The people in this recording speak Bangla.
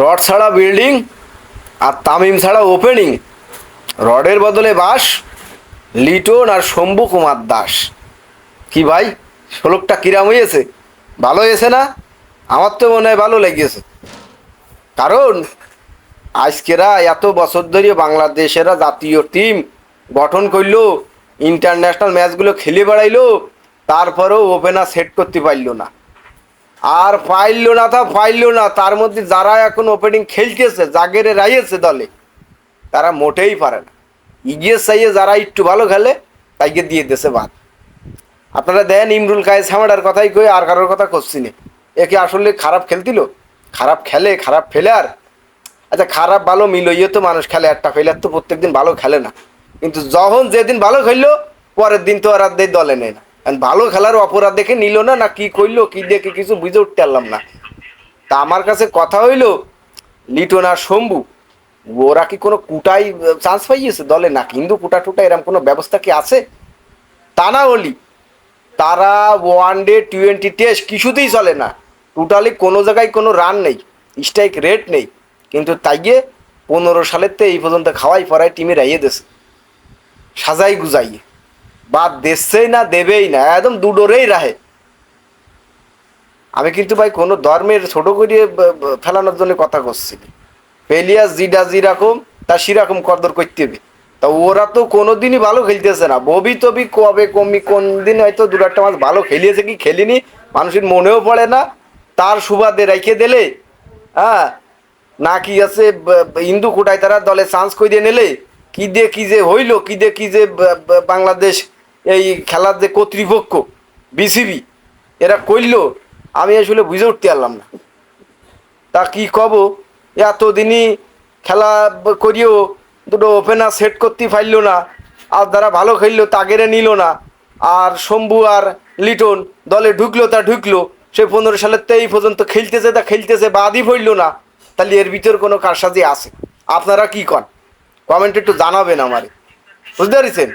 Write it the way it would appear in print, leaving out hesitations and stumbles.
রড ছাড়া বিল্ডিং আর তামিম ছাড়া ওপেনিং, রডের বদলে বাস, লিটন আর শম্ভু কুমার দাস। কি ভাই, ষোলকটা কিরাম হয়েছে? ভালো হয়েছে না? আমার তো মনে হয় ভালো লেগেছে। কারণ আজকেরা এত বছর ধরে বাংলাদেশেরা জাতীয় টিম গঠন করলো, ইন্টারন্যাশনাল ম্যাচগুলো খেলে বেড়াইলো, তারপরেও ওপেনার সেট করতে পারলো না। আর পাইল না তার মধ্যে যারা এখন ওপেনিং খেলতেছে, জাগেরে রাইয়েছে দলে, তারা মোটেই পারে না। ইগিয়ে চাইয়ে যারা একটু ভালো খেলে তাইকে দিয়ে দেশে বাদ। আপনারা দেন ইমরুল কায়েস হামাডার কথাই কই, আর কারোর কথা করছি না। একে আসলে খারাপ খেলতিল, খারাপ খেলে, খারাপ ফেলার। আচ্ছা, খারাপ ভালো মিলইয়ে তো মানুষ খেলে, একটা ফেলার তো প্রত্যেকদিন ভালো খেলে না। কিন্তু যখন যেদিন ভালো খেললো, পরের দিন তো আর দলে নেয় না। ভালো খেলার অপরাধ দেখে নিল না, না কি করলো, কি দেখে কিছু বুঝে উঠতে পারলাম না। তা আমার কাছে কথা হইলো, লিটন আর শম্ভু ওরা কি কোনো কুটাই চান্স পাইয়েছে দলে, না কিন্তু কুটা টুটা এরকম কোনো ব্যবস্থা কি আছে? তা না হলি তারা ওয়ানডে টি20 টেস্ট কিছুতেই চলে না, টোটালি কোনো জায়গায় কোনো রান নেই, স্ট্রাইক রেট নেই। কিন্তু তাইয়ে 15 সালের তো এই পর্যন্ত খাওয়াই পড়ায় টিমে রাইয়ে দেছে, সাজাই গুজাইয়ে বাদ দেশেই না, দেবেই না, একদম দুডোরেই রাহে। আমি কিন্তু ভাই কোনো ধর্মের ছোট করিয়ে ফেলানোর জন্য কথা করছি। পেলিয়াস জিডা যেরকম তা সেরকম কদর করতে হবে। তা ওরা তো কোনোদিনই ভালো খেলতেছে না, ববি তবি কবে কমি কোন দিন হয়তো দু একটা মাস ভালো খেলিয়েছে কি খেলিনি মানুষের মনেও পড়ে না। তার সুবাদে রেখে দিলে, হ্যাঁ, না কি আছে হিন্দু কোটায় তারা দলে চান্স করে নিলে কি দিয়ে কি যে হইলো, কি দিয়ে কি যে বাংলাদেশ এই খেলার যে কর্তৃপক্ষ বিসিবি এরা করলো, আমি আসলে বুঝে উঠতে পারলাম না। তা কি কব, এতদিনই খেলা করিও দুটো ওপেনার সেট করতে পারলো না, আর যারা ভালো খেললো তাগেরে নিল না। আর শম্ভু আর লিটন দলে ঢুকলো তা ঢুকলো, সে 15 সালের তো এই পর্যন্ত খেলতেছে বাদই পড়লো না। তাহলে এর ভিতর কোনো কারসাজি আছে? আপনারা কি কন? কমেন্টে একটু জানাবেন আমারে, বুঝতে পারছেন?